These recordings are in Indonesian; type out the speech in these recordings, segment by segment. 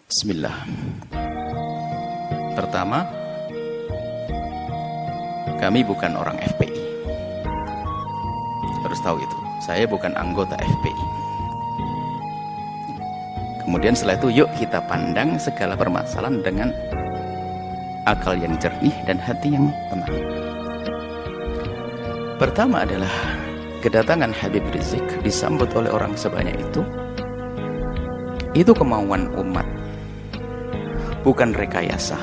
Bismillah. Pertama, kami bukan orang FPI. Harus tahu itu. Saya bukan anggota FPI. Kemudian setelah itu, yuk kita pandang segala permasalahan dengan akal yang jernih dan hati yang tenang. Pertama adalah kedatangan Habib Rizik disambut oleh orang sebanyak itu kemauan umat, bukan rekayasa,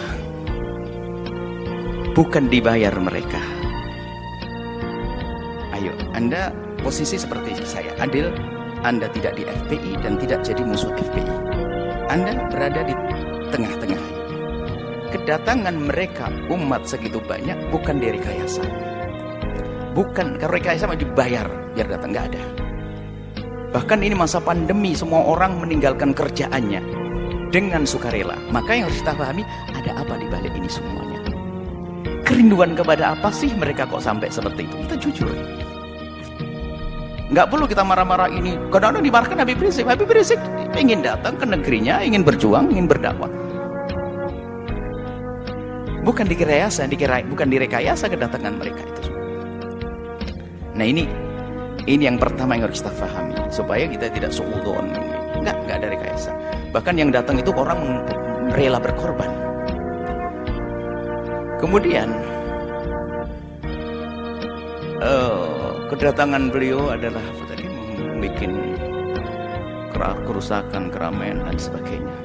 bukan dibayar mereka. Ayo, Anda posisi seperti saya, adil. Anda tidak di FPI dan tidak jadi musuh FPI. Anda berada di tengah-tengah. Kedatangan mereka, umat segitu banyak, bukan direkayasa. Bukan, kalau rekayasa mau dibayar biar datang, nggak ada. Bahkan ini masa pandemi, semua orang meninggalkan kerjaannya dengan sukarela. Maka yang harus kita pahami, ada apa di balik ini semuanya? Kerinduan kepada apa sih mereka kok sampai seperti itu? Kita jujur. Nggak perlu kita marah-marah ini. Kadang-kadang dimarahkan Habib Rizik. Habib Rizik ingin datang ke negerinya, ingin berjuang, ingin berdakwah. Bukan direkayasa, bukan direkayasa kedatangan mereka itu. Nah ini yang pertama yang harus kita pahami, supaya kita tidak suudzon. Nggak ada rekayasa. Bahkan yang datang itu orang rela berkorban. Kemudian kedatangan beliau adalah tadi membuat kerusakan, keramaian dan sebagainya.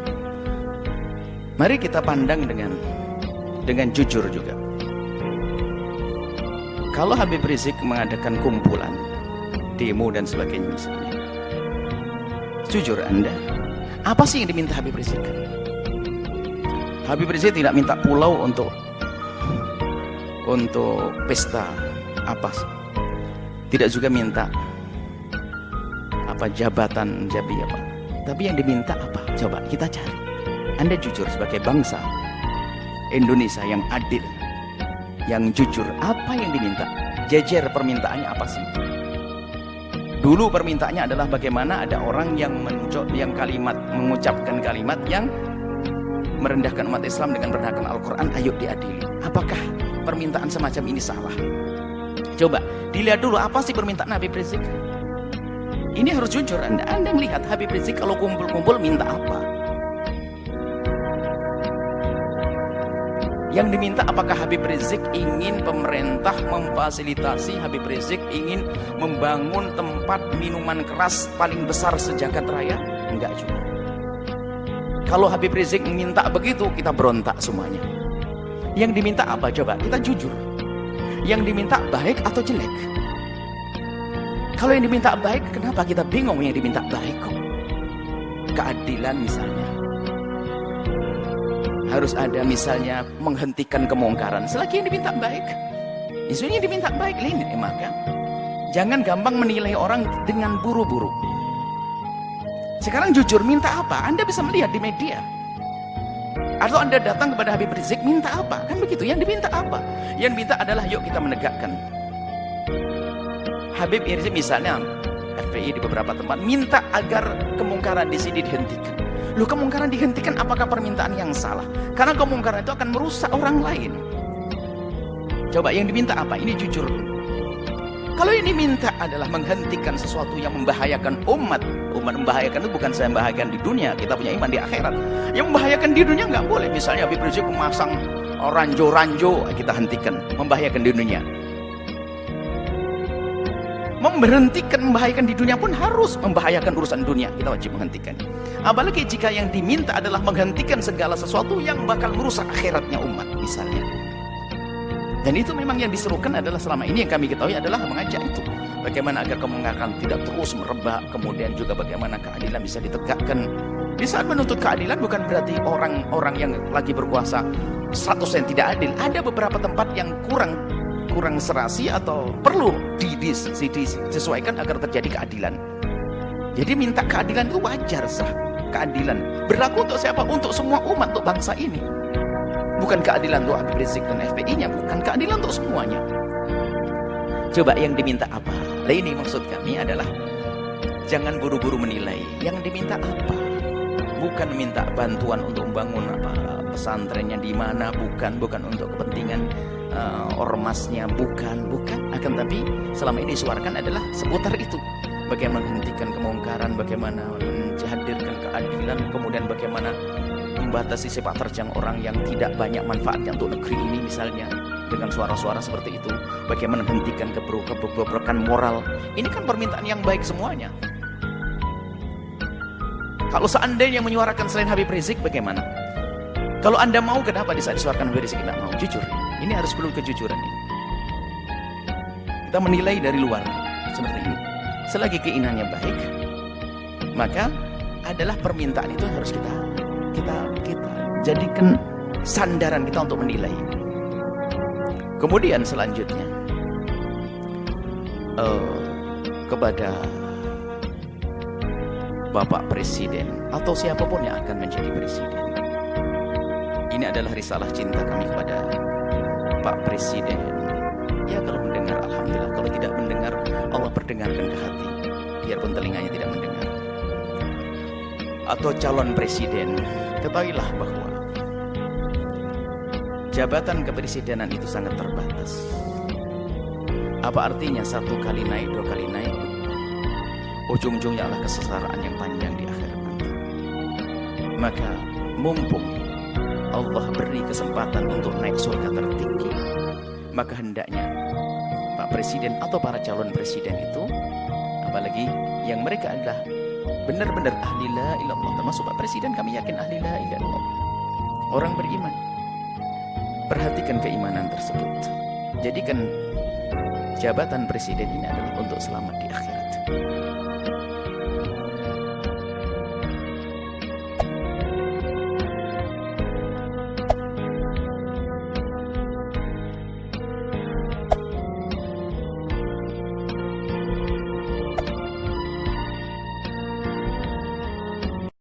Mari kita pandang dengan jujur juga. Kalau Habib Rizik mengadakan kumpulan, demo dan sebagainya misalnya, jujur Anda, apa sih yang diminta Habib Rizik? Habib Rizik tidak minta pulau untuk pesta apa sih? Tidak juga minta apa jabatan apa. Tapi yang diminta apa? Coba kita cari. Anda jujur sebagai bangsa Indonesia yang adil, yang jujur, apa yang diminta? Jejer permintaannya apa sih? Dulu permintaannya adalah bagaimana ada orang yang mengucapkan kalimat yang merendahkan umat Islam dengan merendahkan Al-Quran, ayo diadili. Apakah permintaan semacam ini salah? Coba dilihat dulu apa sih permintaan Habib Rizik. Ini harus jujur. Anda melihat Habib Rizik kalau kumpul-kumpul minta apa? Yang diminta apakah Habib Rizik ingin pemerintah memfasilitasi, Habib Rizik ingin membangun tempat minuman keras paling besar sejagat raya? Enggak juga. Kalau Habib Rizik minta begitu, kita berontak semuanya. Yang diminta apa? Coba kita jujur. Yang diminta baik atau jelek? Kalau yang diminta baik, kenapa kita bingung yang diminta baik kok? Keadilan misalnya. Harus ada misalnya menghentikan kemungkaran. Selagi yang diminta baik, isunya yang diminta baik ini, maka jangan gampang menilai orang dengan buru-buru. Sekarang jujur, minta apa? Anda bisa melihat di media. Atau Anda datang kepada Habib Rizik, minta apa? Kan begitu, yang diminta apa? Yang diminta adalah yuk kita menegakkan. Habib Rizik misalnya, FPI di beberapa tempat, minta agar kemungkaran di sini dihentikan. Loh, kemungkaran dihentikan, apakah permintaan yang salah? Karena kemungkaran itu akan merusak orang lain. Coba yang diminta apa? Ini jujur. Kalau yang diminta adalah menghentikan sesuatu yang membahayakan umat. Umat membahayakan itu bukan saya membahayakan di dunia, kita punya iman di akhirat. Yang membahayakan di dunia nggak boleh. Misalnya Habib Rizik memasang ranjo-ranjo, kita hentikan. Membahayakan di dunia. Memberhentikan membahayakan di dunia pun harus membahayakan urusan dunia, kita wajib menghentikan. Apalagi jika yang diminta adalah menghentikan segala sesuatu yang bakal merusak akhiratnya umat misalnya. Dan itu memang yang diserukan adalah selama ini yang kami ketahui adalah mengajak itu. Bagaimana agar kemungkaran tidak terus merebak, kemudian juga bagaimana keadilan bisa ditegakkan. Di saat menuntut keadilan bukan berarti orang-orang yang lagi berkuasa 100% tidak adil. Ada beberapa tempat yang kurang serasi atau perlu disesuaikan agar terjadi keadilan. Jadi minta keadilan itu wajar sah. Keadilan berlaku untuk siapa? Untuk semua umat, untuk bangsa ini. Bukan keadilan untuk Habib Rizik dan FPI-nya, bukan keadilan untuk semuanya. Coba yang diminta apa? Nah, ini maksud kami adalah jangan buru-buru menilai. Yang diminta apa? bukan minta bantuan untuk membangun pesantrennya di mana, bukan untuk kepentingan ormasnya, bukan, akan tapi selama ini disuarakan adalah seputar itu. Bagaimana menghentikan kemungkaran, bagaimana menghadirkan keadilan, kemudian bagaimana membatasi sepak terjang orang yang tidak banyak manfaatnya untuk negeri ini misalnya, dengan suara-suara seperti itu. Bagaimana menghentikan kebobrokan moral. Ini kan permintaan yang baik semuanya. Kalau seandainya menyuarakan selain Habib Rizik, bagaimana? Kalau Anda mau, kenapa di saat disuarakan Habib Rizik tidak mau? Jujur, ini harus perlu kejujuran ini. Kita menilai dari luar seperti ini. Selagi keinginannya baik, maka adalah permintaan itu harus kita jadikan sandaran kita untuk menilai. Kemudian selanjutnya kepada Bapak Presiden atau siapapun yang akan menjadi presiden, ini adalah risalah cinta kami kepada Pak Presiden. Ya, kalau mendengar alhamdulillah, kalau tidak mendengar Allah perdengarkan ke hati, biarpun telinganya tidak mendengar. Atau calon presiden, ketahuilah bahwa jabatan kepresidenan itu sangat terbatas. Apa artinya satu kali naik, dua kali naik, ujung-ujungnya adalah kesengsaraan yang panjang di akhirat nanti. Maka mumpung Allah beri kesempatan untuk naik surga tertinggi, maka hendaknya Pak Presiden atau para calon presiden itu, apalagi yang mereka adalah benar-benar ahli la ilaha illallah, termasuk Pak Presiden kami yakin ahli la ilaha illallah, orang beriman. Perhatikan keimanan tersebut. Jadikan jabatan presiden ini adalah untuk selamat di akhirat.